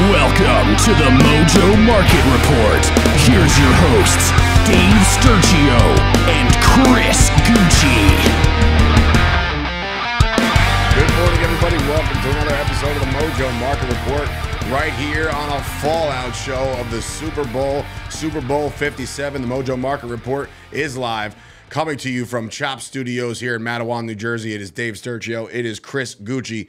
Welcome to the Mojo Market Report. Here's your hosts, Dave Sturchio and Chris Gueci. Good morning, everybody. Welcome to another episode of the Mojo Market Report right here on a fallout show of the Super Bowl 57. The Mojo Market Report is live, coming to you from Chop Studios here in Matawan, New Jersey. It is Dave Sturchio. It is Chris Gueci.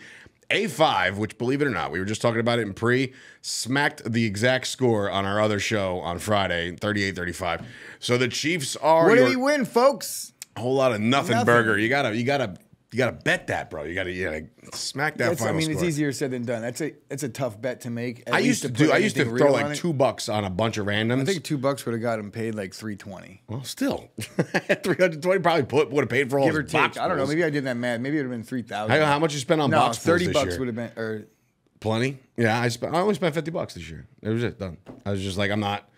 A5, which, believe it or not, we were just talking about it in pre, smacked the exact score on our other show on Friday, 38-35. So the Chiefs are. What did he win, folks? A whole lot of nothing burger. You gotta bet that, bro. You gotta smack that final score. It's easier said than done. That's a tough bet to make. I used to throw like $2 on a bunch of randoms. I think $2 would have got him paid like $320. Well, still, $320 probably would have paid for all Give or his take. box I don't know. pulls. Maybe I did that mad. Maybe it would have been $3,000. How much you spent on box pulls this year? $30 would have been or plenty. Yeah, I only spent $50 this year. It was it done. I was just like, I'm not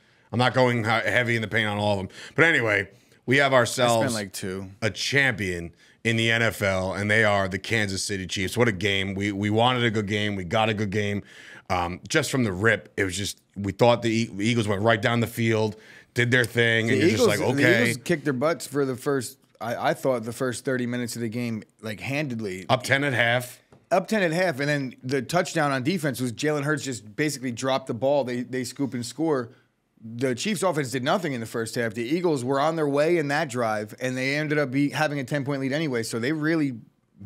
going heavy in the paint on all of them. But anyway, we have ourselves like two. A champion in the NFL, and they are the Kansas City Chiefs. What a game. We wanted a good game. We got a good game. Just from the rip, it was just, we thought the Eagles went right down the field, did their thing, and you're just like, okay. The Eagles kicked their butts for the first, I thought the first 30 minutes of the game, like handedly. Up 10 at half. Up 10 at half, and then the touchdown on defense was Jalen Hurts just basically dropped the ball. They scoop and score. The Chiefs offense did nothing in the first half. The Eagles were on their way in that drive, and they ended up having a 10-point lead anyway, so they really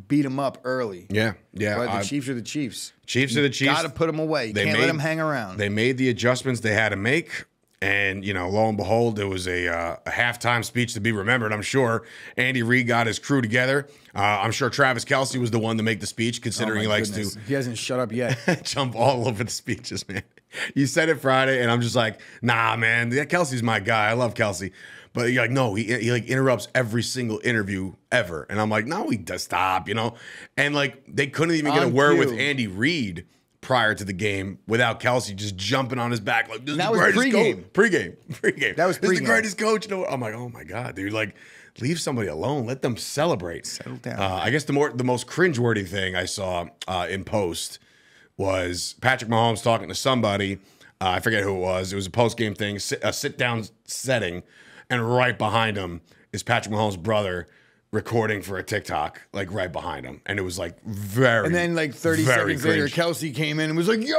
beat them up early. Yeah. But the Chiefs are the Chiefs. Chiefs are the Chiefs. Got to put them away. Can't let them hang around. They made the adjustments they had to make, and, lo and behold, it was a halftime speech to be remembered, I'm sure. Andy Reid got his crew together. I'm sure Travis Kelce was the one to make the speech, considering he likes to. He hasn't shut up yet. Jump all over the speeches, man. You said it Friday, and I'm just like, nah, man. Kelce's my guy. I love Kelce. But you're like, no, he like interrupts every single interview ever. And I'm like, no, he does stop, And like, they couldn't even get a word with Andy Reid prior to the game without Kelce just jumping on his back like, this is the greatest coach. Pre-game. That was pre-game. This is the greatest coach. I'm like, oh my God, dude. Like, leave somebody alone. Let them celebrate. Settle down. I guess the most cringeworthy thing I saw in post was Patrick Mahomes talking to somebody. I forget who it was. It was a post-game thing, a sit-down setting, and right behind him is Patrick Mahomes' brother recording for a TikTok, like right behind him. And it was like very, and then like 30 seconds later, Kelce came in and was like, yo,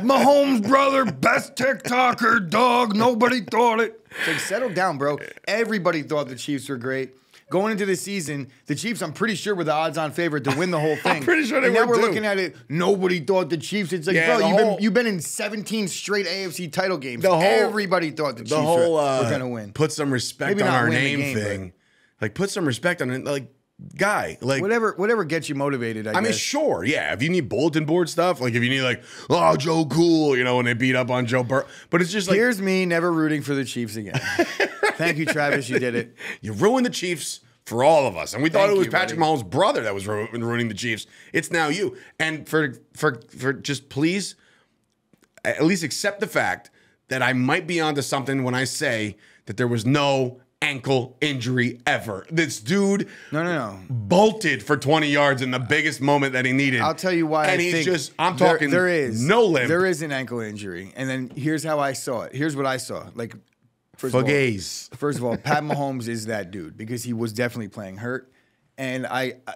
Mahomes' brother, best TikToker, dog. Nobody thought it. It's like, settle down, bro. Everybody thought the Chiefs were great. Going into the season, the Chiefs, I'm pretty sure, were the odds-on favorite to win the whole thing. I'm pretty sure they were, now we're too. looking at it, nobody thought the Chiefs. It's like, bro, you've been in 17 straight AFC title games. Everybody thought the Chiefs were going to win. Put some respect on our name thing. Like, put some respect on it. Like, guy, like whatever gets you motivated. I mean, sure, yeah. If you need bulletin board stuff, like if you need like, oh, Joe Cool, when they beat up on Joe Burrow, but it's just like, here's me never rooting for the Chiefs again. Thank you, Travis. You did it. You ruined the Chiefs for all of us, and we thought it was Patrick Mahomes' brother that was ruining the Chiefs. It's now you, and for just please, at least accept the fact that I might be onto something when I say that there was no ankle injury ever. This dude bolted for 20 yards in the biggest moment that he needed. I'll tell you why. And I'm talking there is no limp. There is an ankle injury. And then here's how I saw it. Here's what I saw. Like, first of all, Pat Mahomes is that dude because he was definitely playing hurt. And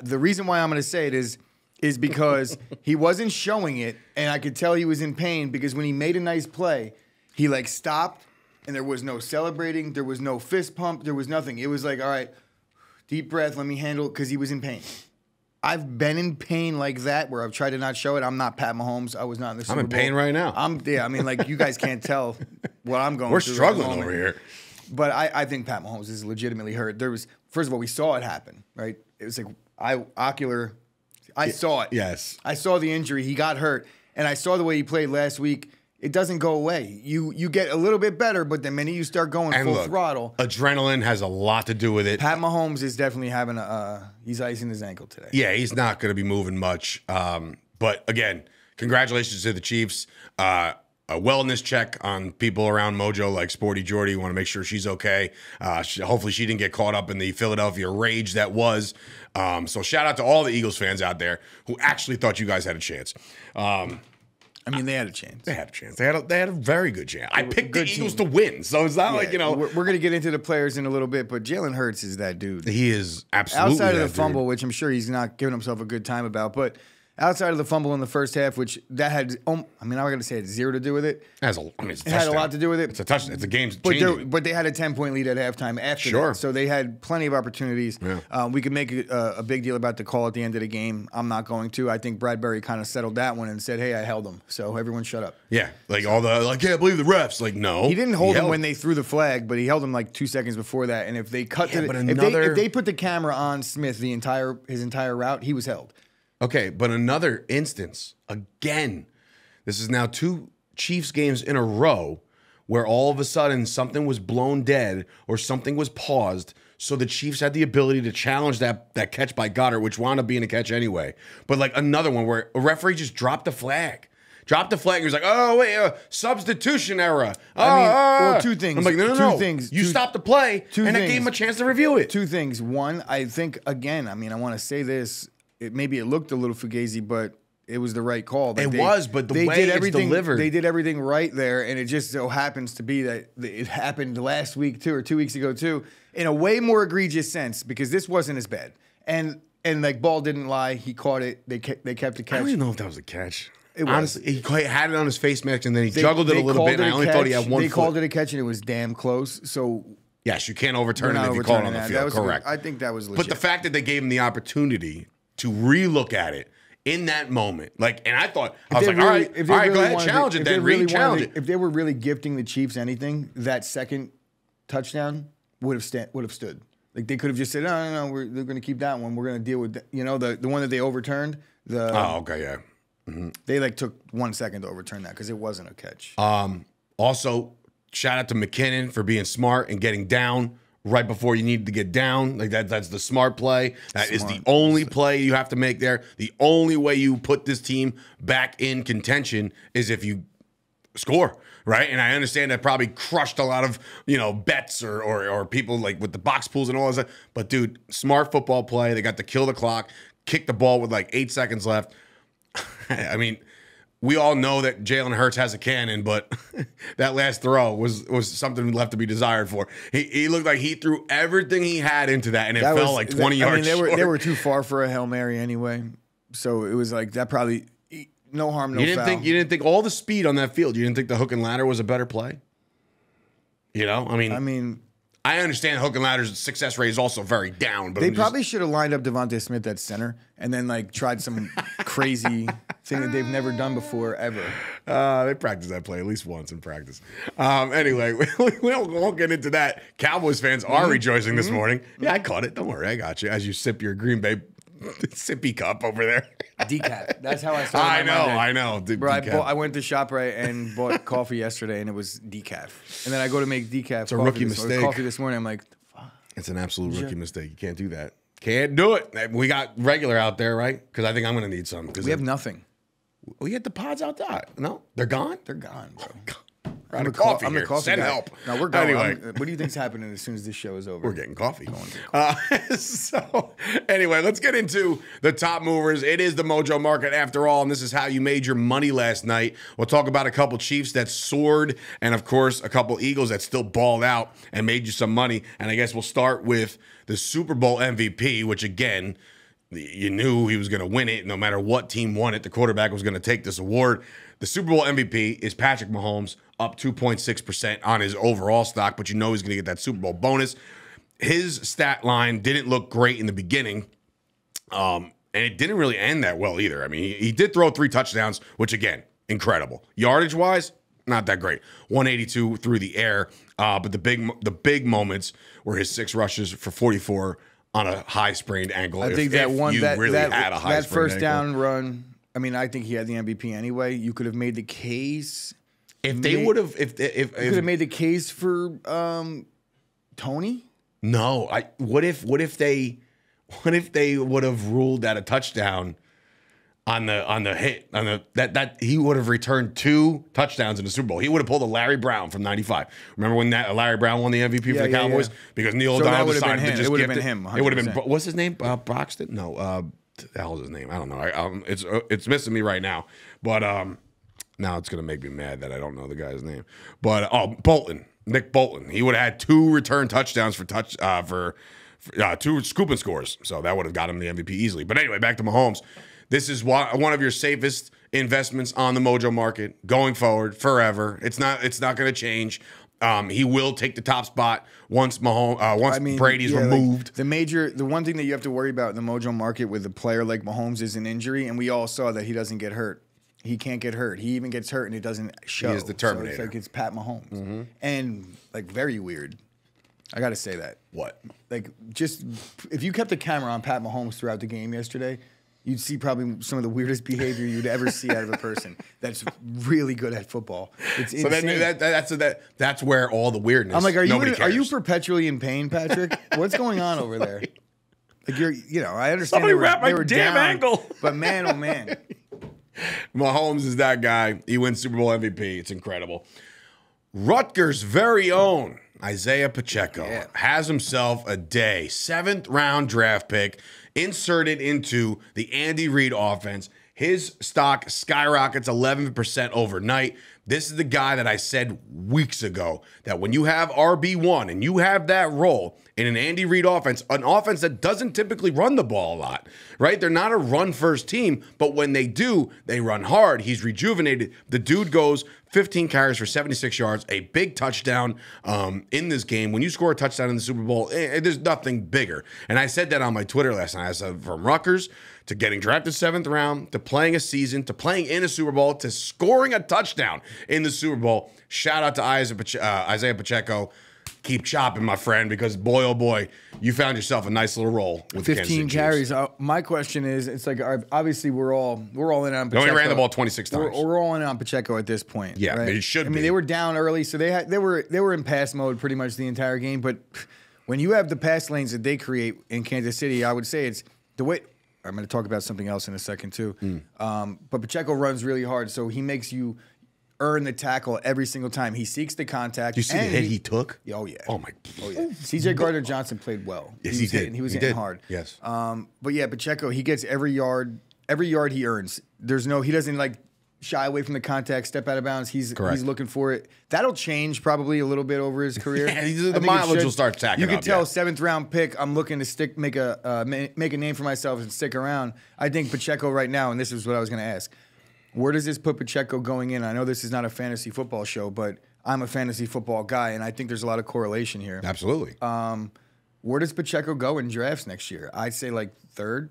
the reason why I'm going to say it is because he wasn't showing it, and I could tell he was in pain because when he made a nice play, he like stopped, and there was no celebrating, there was no fist pump, there was nothing. It was like, all right, deep breath, let me handle it, because he was in pain. I've been in pain like that where I've tried to not show it. I'm not Pat Mahomes. I was not in the Super Bowl. I'm in pain right now. I mean, like, you guys can't tell what I'm going We're through. We're struggling over here. But I think Pat Mahomes is legitimately hurt. First of all, we saw it happen, right? It was like I saw it. Yes. I saw the injury. He got hurt. And I saw the way he played last week. It doesn't go away. You get a little bit better, but the minute you start going full throttle. Adrenaline has a lot to do with it. Pat Mahomes is definitely having he's icing his ankle today. Yeah, he's not going to be moving much. But again, congratulations to the Chiefs. A wellness check on people around Mojo like Sporty Jordy. You want to make sure she's okay. Hopefully she didn't get caught up in the Philadelphia rage that was. So shout out to all the Eagles fans out there who actually thought you guys had a chance. I mean, they had a chance. They had a chance. They had a very good chance. I picked the Eagles to win, so it's not like, We're going to get into the players in a little bit, but Jalen Hurts is that dude. He is absolutely outside of the dude. fumble, which I'm sure he's not giving himself a good time about, but outside of the fumble in the first half, which that had, I'm going to say it had zero to do with it. It's a it had a lot to do with it. It's a touchdown. It's a game changing. But they had a 10-point lead at halftime after that. So they had plenty of opportunities. Yeah. We could make a big deal about the call at the end of the game. I'm not going to. I think Bradbury kind of settled that one and said, hey, I held him. So everyone shut up. Yeah. Like I can't believe the refs. Like, no. He didn't hold him when they threw the flag, but he held him like 2 seconds before that. And if they cut if they put the camera on Smith his entire route, he was held. Okay, but another instance, again, this is now 2 Chiefs games in a row where all of a sudden something was blown dead or something was paused, so the Chiefs had the ability to challenge that catch by Goddard, which wound up being a catch anyway. But like another one where a referee just dropped the flag. Dropped the flag, and he was like, oh, wait, substitution error. Well, 2 things. I'm like, no. You stopped the play, and I gave him a chance to review it. 2 things. One, I think, again, I want to say this, maybe it looked a little fugazi, but it was the right call. But the way it's delivered. They did everything right there, and it just so happens to be that it happened last week, too, or 2 weeks ago, too, in a way more egregious sense, because this wasn't as bad. And like, ball didn't lie. He caught it. They kept the catch. I don't even know if that was a catch. It was. Honestly, he had it on his face mask, and then he juggled it a little bit, and I only thought he had one foot. They called it a catch, and it was damn close, so... Yes, you can't overturn it if you call it on the field. Correct. I think that was legit. But the fact that they gave him the opportunity to relook at it in that moment, like, and I was like, all right, go ahead, challenge it then, re-challenge it. If they were really gifting the Chiefs anything, that second touchdown would have stood. Like, they could have just said, no, they're going to keep that one. We're going to deal with, the one that they overturned. Okay, yeah. Mm-hmm. They took 1 second to overturn that because it wasn't a catch. Also, shout out to McKinnon for being smart and getting down right before you need to get down. Like that's the smart play. That is the only play you have to make there. The only way you put this team back in contention is if you score, right? And I understand that probably crushed a lot of, bets or people like with the box pools and all that. But dude, smart football play. They got to kill the clock, kick the ball with like 8 seconds left. I mean, we all know that Jalen Hurts has a cannon, but that last throw was something left to be desired for. He looked like he threw everything he had into that, and it fell like 20 yards short. They were too far for a Hail Mary anyway, so it was like that probably no harm, no foul. You didn't think all the speed on that field. You didn't think the hook and ladder was a better play? I understand hook and ladder's success rate is also very down, but they probably should have lined up Devontae Smith at center and then tried some crazy thing that they've never done before ever. They practiced that play at least once in practice. Anyway, we won't get into that. Cowboys fans are rejoicing this morning. Yeah, I caught it. Don't worry, I got you. As you sip your Green Bay sippy cup over there. Decaf. That's how I started my Monday. I know. Bro, I went to ShopRite and bought coffee yesterday, and it was decaf. And then I go to make decaf. It's a rookie mistake. Coffee this morning. I'm like, fuck. It's an absolute rookie mistake. You can't do that. Can't do it. We got regular out there, right? Because I think I'm going to need some. We have nothing. We had the pods out there. No? They're gone? They're gone, bro. I'm the coffee Send help. No, we're going. Anyway. What do you think's happening as soon as this show is over? We're getting coffee. So, anyway, let's get into the top movers. It is the Mojo Market after all, and this is how you made your money last night. We'll talk about a couple Chiefs that soared, and of course, a couple Eagles that still balled out and made you some money. And I guess we'll start with the Super Bowl MVP, which again, you knew he was going to win it. No matter what team won it, the quarterback was going to take this award. The Super Bowl MVP is Patrick Mahomes, up 2.6% on his overall stock, but you know he's going to get that Super Bowl bonus. His stat line didn't look great in the beginning, and it didn't really end that well either. I mean, he did throw 3 touchdowns, which, again, incredible. Yardage-wise, not that great. 182 through the air, but the big moments were his 6 rushes for 44 on a high sprained ankle. I think that first down run, I mean, I think he had the MVP anyway. You could have made the case. If they would have, if you could have made the case for Tony. No, what if they would have ruled that a touchdown on the hit that he would have returned 2 touchdowns in the Super Bowl. He would have pulled a Larry Brown from '95. Remember when Larry Brown won the MVP for the Cowboys? Yeah. Because Neil O'Donnell decided to just it would have been him. 100%. It would have been. What's his name? Broxton? No. The hell is his name? I don't know. It's missing me right now. But Now it's going to make me mad that I don't know the guy's name. But, Bolton. Nick Bolton. He would have had 2 return touchdowns for 2 scoop and scores. So that would have got him the MVP easily. But anyway, back to Mahomes. This is one of your safest investments on the Mojo market going forward forever. It's not going to change. He will take the top spot once Brady's removed. Like the one thing that you have to worry about in the Mojo market with a player like Mahomes is an injury, and we all saw that he doesn't get hurt. He can't get hurt. He even gets hurt, and it doesn't show. He is the Terminator. So it's like it's Pat Mahomes, and like very weird. I got to say that. What? Like, just if you kept a camera on Pat Mahomes throughout the game yesterday, you'd see probably some of the weirdest behavior you'd ever see out of a person that's really good at football. It's insane. That's where all the weirdness. I'm like, are you perpetually in pain, Patrick? What's going on over there? Like I understand Somebody wrap my damn ankle. But man, oh man. Mahomes is that guy. He wins Super Bowl MVP. It's incredible. Rutgers' very own Isaiah Pacheco has himself a day. 7th round draft pick inserted into the Andy Reid offense. His stock skyrockets 11% overnight. This is the guy that I said weeks ago that when you have RB1 and you have that role in an Andy Reid offense, an offense that doesn't typically run the ball a lot, right? They're not a run-first team, but when they do, they run hard. He's rejuvenated. The dude goes 15 carries for 76 yards, a big touchdown in this game. When you score a touchdown in the Super Bowl, there's nothing bigger. And I said that on my Twitter last night. I said from Rutgers to getting drafted 7th round, to playing a season, to playing in a Super Bowl, to scoring a touchdown in the Super Bowl. Shout out to Isaiah Pacheco. Keep chopping, my friend, because boy, oh boy, you found yourself a nice little role with 15 carries. My question is, it's like obviously we're all in on Pacheco. They only ran the ball 26 times. We're all in on Pacheco at this point. Yeah, right? it should be. I mean, they were down early, so they were in pass mode pretty much the entire game. But when you have the pass lanes that they create in Kansas City, I would say it's the way. I'm going to talk about something else in a second too. But Pacheco runs really hard, so he makes you earn the tackle every single time. He seeks the contact. You see the hit he took? Oh, yeah. Oh, my. Oh, yeah. C.J. Gardner-Johnson played well. Yes, he did. He was hitting hard. Yes. But, yeah, Pacheco, he gets every yard he earns. He doesn't, like, shy away from the contact, step out of bounds. He's looking for it. That'll change probably a little bit over his career. Yeah, the mileage will start stacking up. You can tell 7th round pick, I'm looking to make a name for myself and stick around. I think Pacheco right now, and this is what I was going to ask, where does this put Pacheco going in? I know this is not a fantasy football show, but I'm a fantasy football guy, and I think there's a lot of correlation here. Absolutely. Where does Pacheco go in drafts next year? I'd say like 3rd.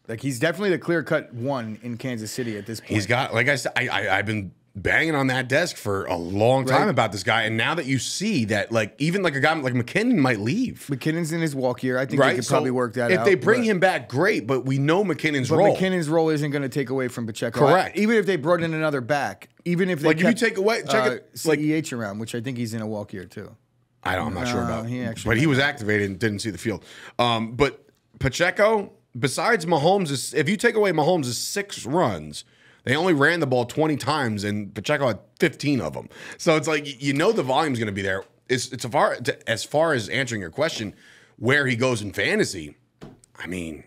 Like he's definitely the clear-cut 1 in Kansas City at this point. He's got, like I said, I've been banging on that desk for a long time about this guy, and now that you see that, like even like a guy like McKinnon might leave. McKinnon's in his walk year. I think they could probably work that out. If they bring him back, great, but we know McKinnon's role. McKinnon's role isn't going to take away from Pacheco. Correct. Even if they brought in another back, even if they if you take away CEH around, which I think he's in a walk year too. I'm not sure about. But he was activated and didn't see the field. But Pacheco, besides Mahomes, if you take away Mahomes' 6 runs, they only ran the ball 20 times, and Pacheco had 15 of them. So it's like, the volume's going to be there. As far as answering your question, where he goes in fantasy, I mean,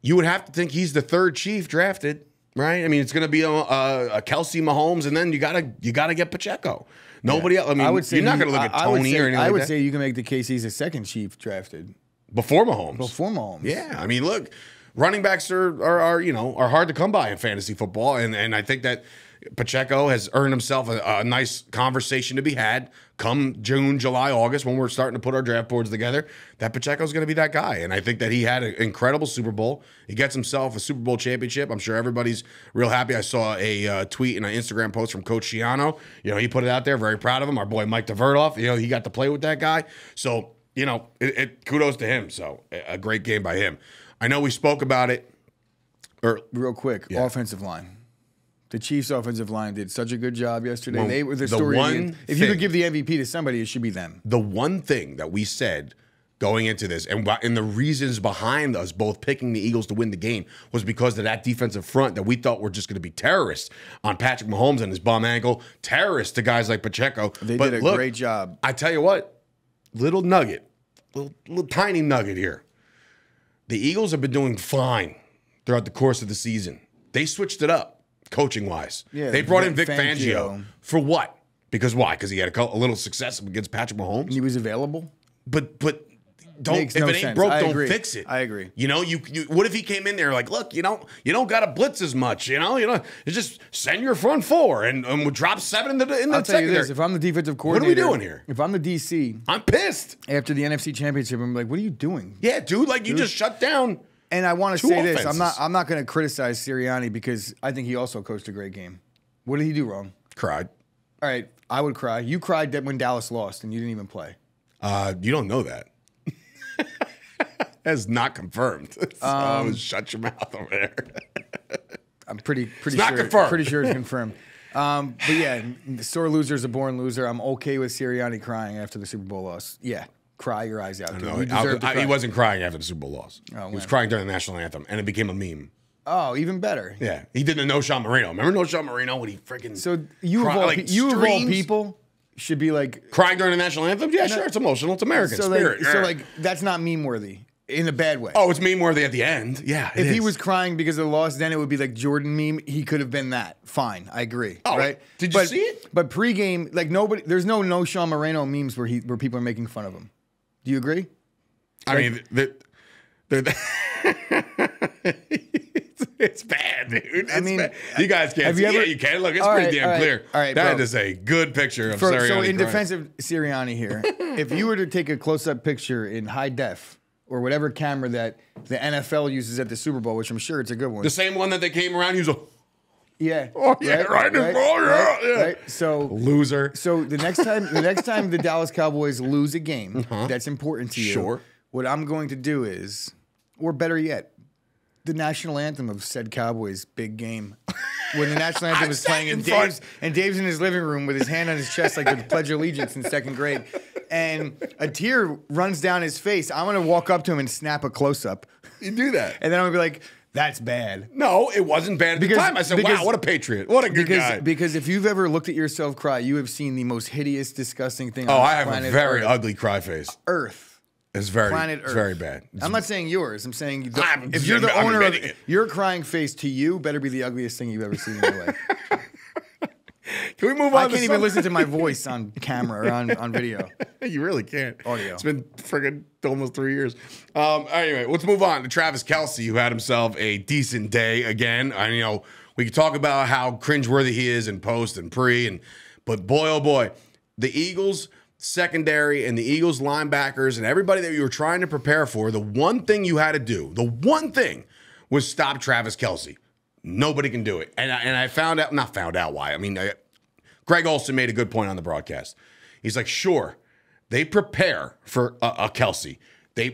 you would have to think he's the 3rd Chief drafted, right? I mean, it's going to be a Kelce, Mahomes, and then you gotta get Pacheco. Nobody else. I mean, you're not going to look at Tony or anything like that. I would say you can make the case he's the 2nd Chief drafted. Before Mahomes. Yeah. I mean, look, running backs are hard to come by in fantasy football, and I think that Pacheco has earned himself a nice conversation to be had come June, July, August when we're starting to put our draft boards together. That Pacheco's going to be that guy, and I think that he had an incredible Super Bowl. He gets himself a Super Bowl championship. I'm sure everybody's real happy. I saw a tweet and an Instagram post from Coach Schiano. He put it out there. Very proud of him. Our boy Mike DeVerdoff. He got to play with that guy. So kudos to him. So a great game by him. I know we spoke about it. Real quick, offensive line. The Chiefs' offensive line did such a good job yesterday. Well, they were the story. If you could give the MVP to somebody, it should be them. The one thing that we said going into this, and the reasons behind us both picking the Eagles to win the game, was because of that defensive front that we thought were just going to be terrorists on Patrick Mahomes and his bum ankle, terrorists to guys like Pacheco. They did a great job. I tell you what, little tiny nugget here. The Eagles have been doing fine throughout the course of the season. They switched it up. coaching-wise. Yeah, they brought in Vic Fangio. For what? Because why? Because he had a little success against Patrick Mahomes? And he was available? But don't, Makes if no it ain't sense. broke, I don't agree. fix it. I agree. You know, you what if he came in there like, look, you don't got to blitz as much. You just send your front four and we'll drop 7 in the I'll tell you secondary. this: if I'm the defensive coordinator, what are we doing here? If I'm the DC, I'm pissed. After the NFC Championship, I'm like, what are you doing? Yeah, dude, like you just shut down. And I want to say this: offenses. I'm not going to criticize Sirianni because I think he also coached a great game. What did he do wrong? Cried. All right, I would cry. You cried when Dallas lost and you didn't even play. You don't know that. That's not confirmed. So shut your mouth over there. I'm pretty not sure. confirmed. Pretty sure it's confirmed. But yeah, sore loser is a born loser. I'm okay with Sirianni crying after the Super Bowl loss. Yeah, cry your eyes out. No, You deserve to cry. he wasn't crying after the Super Bowl loss. Oh, he was when? crying during the national anthem, and it became a meme. Oh, even better. Yeah, he did the No Sean Marino. Remember No Sean Marino when he freaking So you of all people should be like crying during the national anthem? Yeah, sure, it's emotional. It's American spirit. That's not meme worthy in a bad way. Oh, it's meme worthy at the end. Yeah, if he was crying because of the loss, then it would be like Jordan meme. He could have been that. Fine, I agree. Oh, right? Did you see it? But pregame, like there's no Sean Moreno memes where people are making fun of him. Do you agree? I mean, it's bad, dude. It's bad. You guys can't see it. You can. Look, it's pretty damn clear. All right, that is a good picture of Sirianni. So in defense of Sirianni here, if you were to take a close-up picture in high def or whatever camera that the NFL uses at the Super Bowl, which I'm sure it's a good one. The same one that they came around using. Yeah. Oh yeah, right. So loser. So the next time the Dallas Cowboys lose a game that's important to you, sure. What I'm going to do is, or better yet, the national anthem of said Cowboys big game. When the national anthem is playing and Dave's in his living room with his hand on his chest like the Pledge of Allegiance in 2nd grade, and a tear runs down his face. I'm gonna walk up to him and snap a close up. You do that, and then I'm gonna be like, "That's bad." No, it wasn't bad at the time. I said, "Wow, what a patriot! What a good guy!" Because if you've ever looked at yourself cry, you have seen the most hideous, disgusting thing. Oh, on I have planet a very Earth. ugly cry face. Earth. It's very, planet Earth. very bad. I'm not saying yours. I'm saying if you're the owner of it, your crying face to you better be the ugliest thing you've ever seen in your life. Can we move on? I can't even listen to my voice on camera or on video. You really can't. Audio. It's been friggin' almost 3 years. Anyway, let's move on to Travis Kelce, who had himself a decent day again. We could talk about how cringeworthy he is in post and pre, but boy, oh boy, the Eagles secondary and the Eagles linebackers and everybody that you were trying to prepare for, the one thing you had to do, was stop Travis Kelce. Nobody can do it. And I not found out why. I mean, Greg Olsen made a good point on the broadcast. He's like, sure, they prepare for a Kelce. They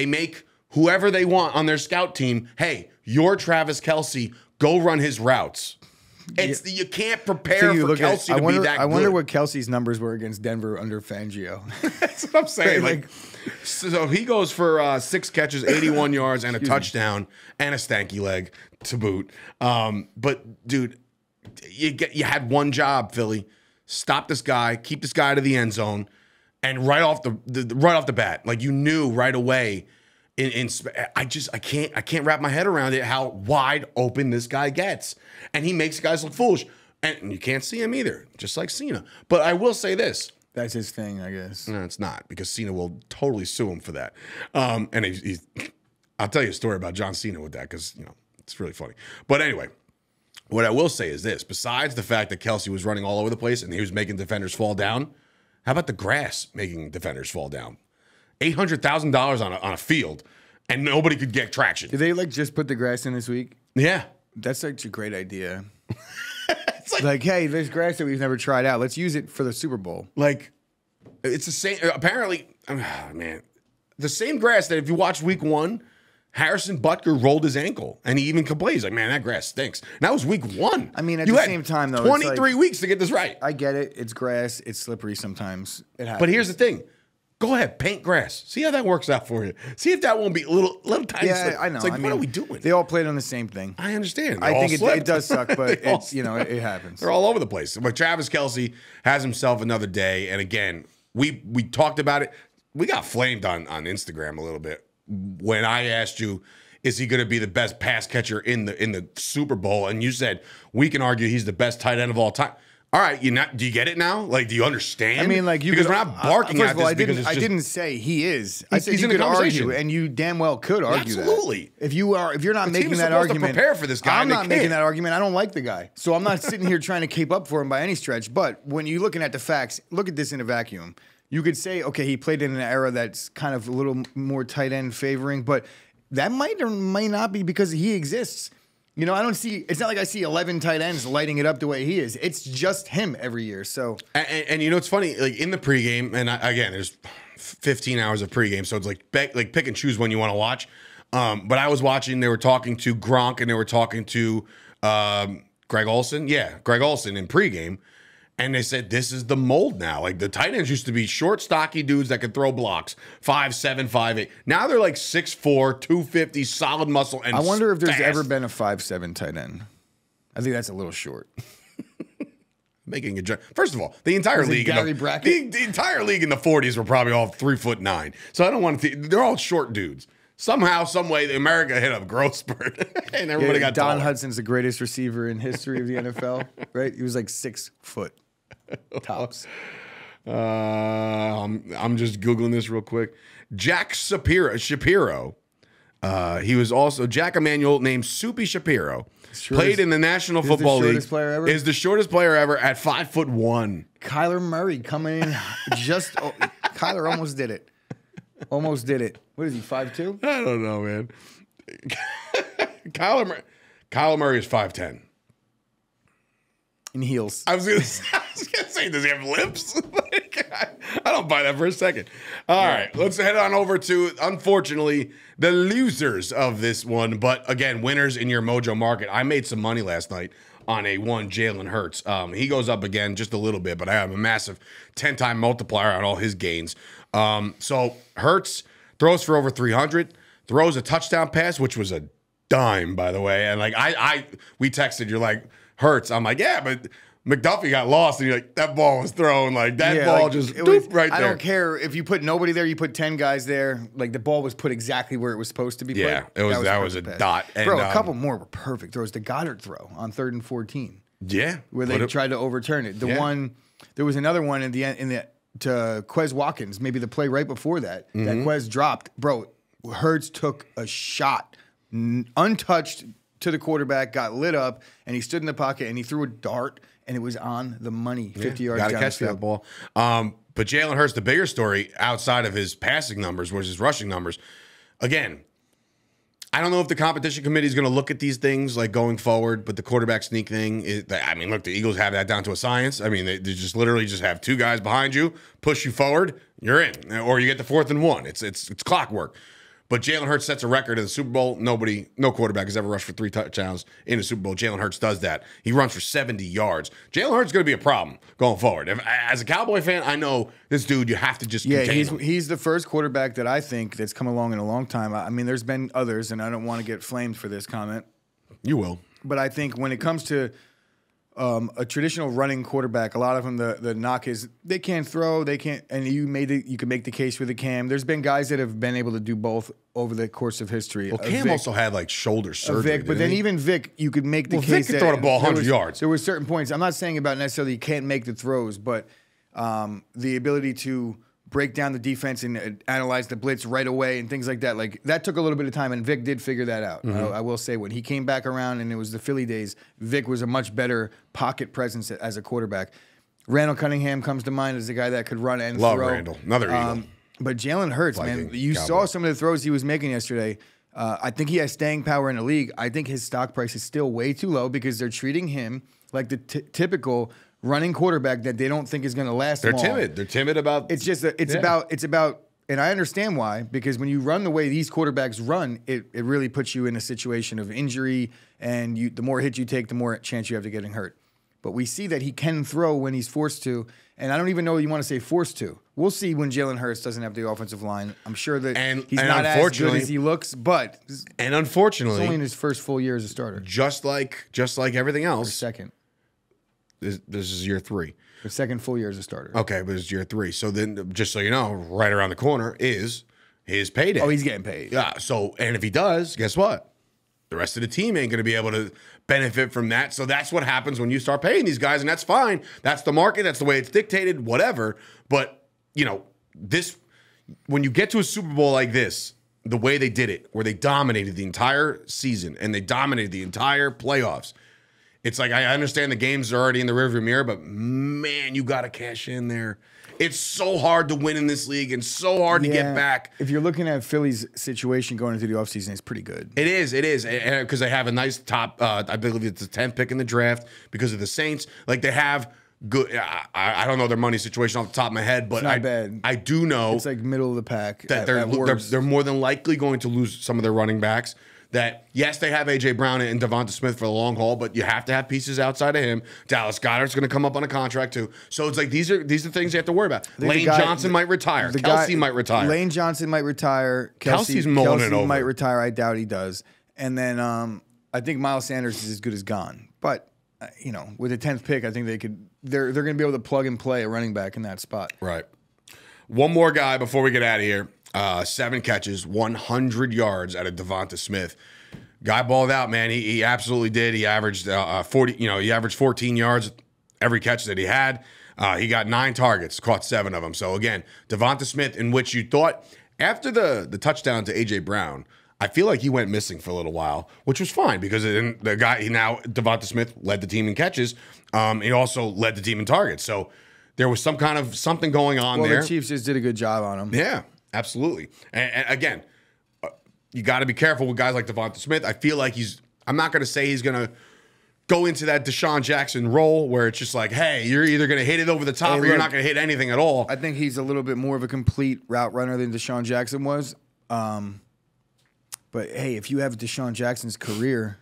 make whoever they want on their scout team, hey, you're Travis Kelce, go run his routes. You can't prepare for Kelce to be that good. I wonder what Kelce's numbers were against Denver under Fangio. That's what I'm saying. So he goes for 6 catches, 81 yards, and a touchdown, and a stanky leg to boot. But dude, you had one job, Philly. Stop this guy, keep this guy to the end zone, and right off the bat, like you knew right away. I can't wrap my head around it how wide open this guy gets, and he makes guys look foolish, and you can't see him either, just like Cena. But I will say this: that's his thing, I guess. No, it's not, because Cena will totally sue him for that. And I'll tell you a story about John Cena with that because it's really funny. But anyway, what I will say is this: besides the fact that Kelce was running all over the place and he was making defenders fall down, how about the grass making defenders fall down? $800,000 on a field, and nobody could get traction. Did they just put the grass in this week? Yeah, that's such a great idea. It's like, hey, there's grass that we've never tried out. Let's use it for the Super Bowl. It's the same. Apparently, man, the same grass that if you watch Week 1, Harrison Butker rolled his ankle, and he even complained. He's like, man, that grass stinks. And that was Week 1. I mean, at the same time, though, 23 weeks to get this right. I get it. It's grass. It's slippery sometimes. It happens. But here's the thing. Go ahead, paint grass. See how that works out for you. See if that won't be a little tiny. Yeah, I know. It's like, what are we doing? They all played on the same thing. I understand. I think it does suck, but it happens. They're all over the place. But Travis Kelce has himself another day, and again, we talked about it. We got flamed on Instagram a little bit when I asked you is he going to be the best pass catcher in the Super Bowl? And you said we can argue he's the best tight end of all time. All right, do you get it now? Like, do you understand? I mean, like, because we're not barking at this because it's just, I didn't say he is. I said he's you in the could conversation. argue, and you damn well could argue Absolutely. that. If you're not The making team's that supposed to argument, prepare for this guy, I'm and they not making can't. that argument. I don't like the guy, so I'm not sitting here trying to keep up for him by any stretch. But when you're looking at the facts, look at this in a vacuum. You could say, okay, he played in an era that's kind of a little more tight end favoring, but that might or might not be because he exists. You know, it's not like I see 11 tight ends lighting it up the way he is. It's just him every year. So, and you know, it's funny, like in the pregame, and again, there's 15 hours of pregame, so it's like pick and choose when you want to watch. But I was watching, they were talking to Gronk and they were talking to Greg Olsen. Yeah, Greg Olsen in pregame. And they said, this is the mold now. Like, the tight ends used to be short, stocky dudes that could throw blocks, 5'7", 5'8". Now they're like 6'4", 250, solid muscle, and I wonder if there's fast. ever been a 5'7" tight end. I think that's a little short. Making a jump. First of all, the entire league, the entire league in the 40s were probably all 3'9". So I don't want to. They're all short dudes. Somehow, some way, America hit a growth spurt, and everybody got Don taller. Hudson's the greatest receiver in history of the NFL, right? He was like 6 foot tops. I'm just Googling this real quick. Jack Shapiro. He was also Jack Emanuel, named Soupy Shapiro. Played in the National Football League. Is the shortest player ever at 5'1". Kyler Murray coming in just. Kyler almost did it. Almost did it. What is he, 5'2"? I don't know, man. Kyler Murray is 5'10". In heels. I was gonna say, does he have lips? I don't buy that for a second. All right, let's head on over to, unfortunately, the losers of this one. But again, winners in your Mojo Market. I made some money last night on a one Jalen Hurts. He goes up again just a little bit, but I have a massive 10-time multiplier on all his gains. So Hurts throws for over 300, throws a touchdown pass, which was a dime, by the way. And like we texted, you're like, Hurts. I'm like, yeah, but McDuffie got lost, and you're like, that ball was thrown. Like, that ball like, just right there. I don't care if you put nobody there, you put 10 guys there. Like, the ball was put exactly where it was supposed to be put. Yeah, that was a dot. And, bro, a couple more were perfect throws. The Goddard throw on 3rd and 14. Yeah. Where they tried to overturn it. There was another one in the end, to Quez Watkins, maybe the play right before that, that Quez dropped. Bro, Hurts took a shot, untouched, to the quarterback, got lit up, and he stood in the pocket, and he threw a dart, and it was on the money, 50 yards down the field. Got to catch that ball. But Jalen Hurts, the bigger story outside of his passing numbers was his rushing numbers. Again, I don't know if the competition committee is going to look at these things like going forward, but the quarterback sneak thing is, I mean, look, the Eagles have that down to a science. I mean, they just literally just have 2 guys behind you, push you forward, you're in, or you get the 4th and 1. It's clockwork. But Jalen Hurts sets a record in the Super Bowl. No quarterback has ever rushed for 3 touchdowns in the Super Bowl. Jalen Hurts does that. He runs for 70 yards. Jalen Hurts is going to be a problem going forward. As a Cowboy fan, I know this dude, you have to just contain him. He's the first quarterback that I think that's come along in a long time. I mean, there's been others, and I don't want to get flamed for this comment. You will. But I think when it comes to a traditional running quarterback, a lot of them, the knock is they can't throw, they can't, and you can make the case with the Cam. There's been guys that have been able to do both over the course of history. Well, Cam also had like shoulder surgery. But then even Vic, you could make the case Vic could throw the ball 100 yards. There were certain points. I'm not saying about necessarily you can't make the throws, but the ability to break down the defense and analyze the blitz right away and things like that. Like, that took a little bit of time, and Vic did figure that out. I will say, when he came back around and it was the Philly days, Vic was a much better pocket presence as a quarterback. Randall Cunningham comes to mind as a guy that could run and throw. Love Randall. Another Eagle. But Jalen Hurts, man, you saw some of the throws he was making yesterday. I think he has staying power in the league. I think his stock price is still way too low because they're treating him like the typical running quarterback that they don't think is going to last long. Timid. They're timid about. It's just it's about, and I understand why, because when you run the way these quarterbacks run, it really puts you in a situation of injury, and the more hits you take, the more chance you have of getting hurt. But we see that he can throw when he's forced to, and I don't even know you want to say forced to. We'll see when Jalen Hurts doesn't have the offensive line. I'm sure that he's not as good as he looks, but unfortunately, it's only in his first full year as a starter. Just like everything else. Or second. This is year 3. The second full year as a starter. Okay, but it's year 3. So then, just so you know, right around the corner is his payday. Oh, he's getting paid. Yeah. So, and if he does, guess what? The rest of the team ain't going to be able to benefit from that. So that's what happens when you start paying these guys, and that's fine. That's the market. That's the way it's dictated, whatever. But, you know, when you get to a Super Bowl like this, the way they did it, where they dominated the entire season and they dominated the entire playoffs, it's like, I understand the games are already in the rearview mirror, but man, you got to cash in there. It's so hard to win in this league and so hard to get back. If you're looking at Philly's situation going into the offseason, it's pretty good. It is, because they have a nice top, I believe it's the 10th pick in the draft because of the Saints. Like, they have good, I don't know their money situation off the top of my head, but it's not bad. I do know. It's like middle of the pack. That they're more than likely going to lose some of their running backs. That, yes, they have A.J. Brown and Devonta Smith for the long haul, but you have to have pieces outside of him. Dallas Goedert's going to come up on a contract too. So it's like these are things you have to worry about. Lane Johnson might retire. Kelce might retire. Lane Johnson might retire. Kelsey's mulling it over. Might retire. I doubt he does. And then I think Miles Sanders is as good as gone. But you know, with the 10th pick, I think they're going to be able to plug and play a running back in that spot. Right. One more guy before we get out of here. 7 catches, 100 yards out of Devonta Smith. Guy balled out, man. He absolutely did. He averaged 40. You know, he averaged 14 yards every catch that he had. He got 9 targets, caught 7 of them. So again, Devonta Smith, in which you thought after the touchdown to A.J. Brown, I feel like he went missing for a little while, which was fine because Devonta Smith led the team in catches. He also led the team in targets. So there was something going on there. Well, the Chiefs just did a good job on him. Yeah. Absolutely. And again, you got to be careful with guys like Devonta Smith. I feel like I'm not going to say he's going to go into that Deshaun Jackson role where it's just like, hey, you're either going to hit it over the top or you're not going to hit anything at all. I think he's a little bit more of a complete route runner than Deshaun Jackson was. But hey, if you have Deshaun Jackson's career,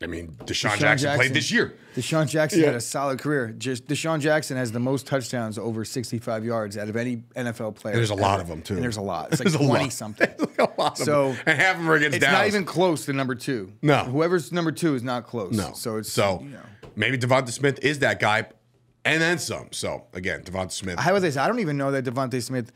I mean, Deshaun Jackson played this year. Deshaun Jackson had a solid career. Deshaun Jackson has the most touchdowns over 65 yards out of any NFL player. And there's a lot of them, too. And there's a lot. It's like 20-something. A lot of them. And half of them are against Dallas. It's not even close to number 2. No. Whoever's number 2 is not close. No. So maybe Devonta Smith is that guy and then some. So, again, Devonta Smith. How about this? I don't even know that Devonta Smith,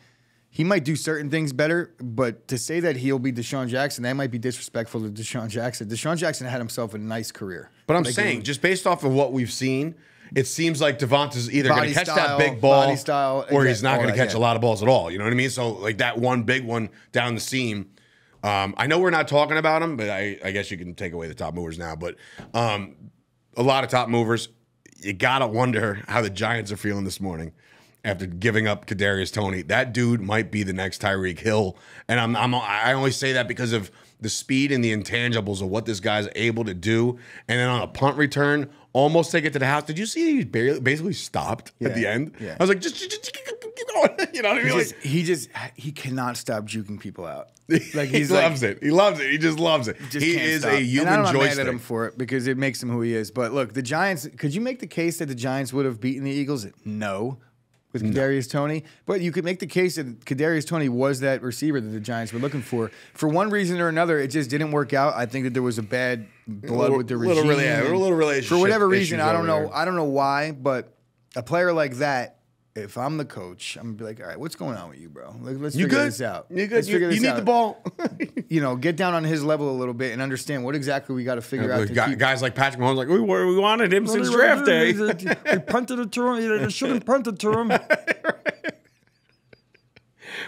he might do certain things better, but to say that he'll be Deshaun Jackson, that might be disrespectful to Deshaun Jackson. Deshaun Jackson had himself a nice career. But I'm saying, just based off of what we've seen, it seems like Devonta's either going to catch that big ball or he's not going to catch a lot of balls at all. You know what I mean? So, like that one big one down the seam. I know we're not talking about him, but I guess you can take away the top movers now. But a lot of top movers, you got to wonder how the Giants are feeling this morning after giving up Kadarius Toney. That dude might be the next Tyreek Hill. And I only say that because of the speed and the intangibles of what this guy's able to do. And then on a punt return, almost take it to the house. Did you see he basically stopped at the end? Yeah. I was like, just keep going. You know what I mean? He cannot stop juking people out. Like he loves it. He loves it. He just loves it. He is a human and I'm not joystick. mad at him for it because it makes him who he is. But look, the Giants, could you make the case that the Giants would have beaten the Eagles? No. With Kadarius Toney, but you could make the case that Kadarius Toney was that receiver that the Giants were looking for. For one reason or another, it just didn't work out. I think that there was a bad blood with the regime. A little relationship. For whatever reason, I don't know. I don't know why, but a player like that, if I'm the coach, I'm gonna be like, all right, what's going on with you, bro? Let's figure this out. You good? You need the ball. Get down on his level a little bit and understand what exactly we got to figure out. Guys like Patrick Mahomes, like we wanted him since draft day. They punted it to him. They shouldn't punt it to him.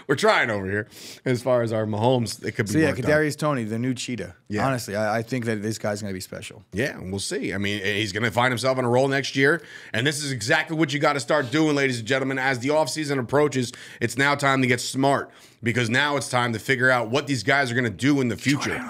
We're trying over here. As far as our Mahomes, it could be. So Kadarius Toney, the new cheetah. Yeah. Honestly, I think that this guy's going to be special. Yeah, we'll see. I mean, he's going to find himself in a role next year, and this is exactly what you got to start doing, ladies and gentlemen. As the offseason approaches, it's now time to get smart because now it's time to figure out what these guys are going to do in the future.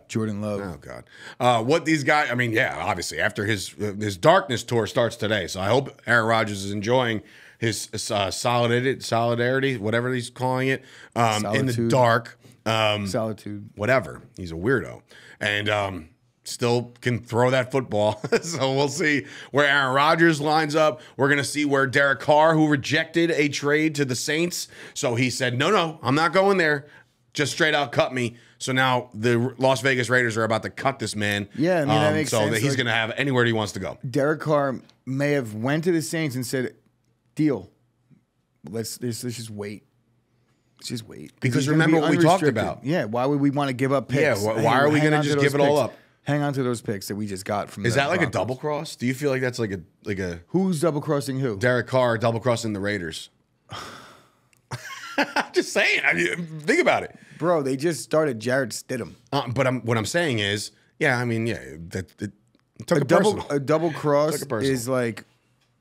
Jordan Love. Oh God. What these guys? I mean, yeah, obviously after his darkness tour starts today, so I hope Aaron Rodgers is enjoying his solidarity, whatever he's calling it, in the dark. Solitude. Whatever. He's a weirdo. And still can throw that football. So we'll see where Aaron Rodgers lines up. We're going to see where Derek Carr, who rejected a trade to the Saints. So he said, no, I'm not going there. Just straight out cut me. So now the Las Vegas Raiders are about to cut this man. Yeah, I mean, that makes sense. So that he's going to have anywhere he wants to go. Derek Carr may have went to the Saints and said, deal. Let's just wait. Just wait. Because remember what we talked about. Yeah, why would we want to give up picks? Yeah, why are we going to just give it all up? Hang on to those picks that we just got from. Is that like a double cross? Do you feel like that's like a who's double crossing who? Derek Carr double crossing the Raiders. Just saying. I mean, think about it, bro. They just started Jarrett Stidham. But what I'm saying is, that a double cross is like,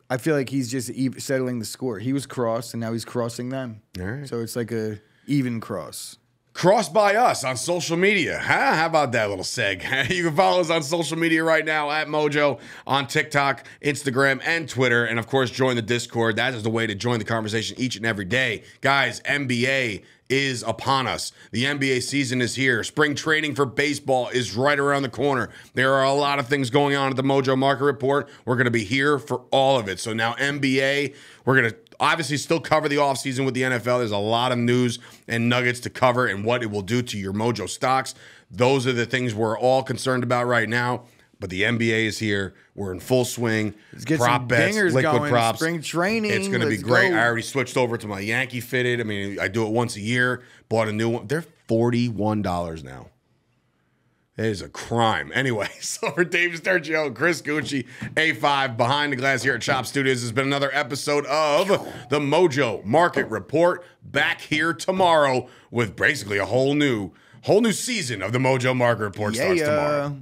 I feel like he's just settling the score. He was crossed, and now he's crossing them. All right. So it's like a even cross. Crossed by us on social media. Huh? How about that little seg? You can follow us on social media right now at Mojo on TikTok, Instagram, and Twitter. And, of course, join the Discord. That is the way to join the conversation each and every day. Guys, NBA is upon us. The NBA season is here. Spring training for baseball is right around the corner. There are a lot of things going on at the Mojo Market Report. We're going to be here for all of it. So now NBA, we're going to obviously still cover the offseason with the NFL. There's a lot of news and nuggets to cover and what it will do to your Mojo stocks. Those are the things we're all concerned about right now. But the NBA is here. We're in full swing. Let's get prop some bets, liquid going. props. Spring training. It's going to be great. I already switched over to my Yankee fitted. I mean, I do it once a year. Bought a new one. They're $41 now. It is a crime. Anyway, so for Dave Sturchio, Chris Gueci, A5, behind the glass here at Chop Studios, has been another episode of the Mojo Market Report. Back here tomorrow with basically a whole new season of the Mojo Market Report starts tomorrow.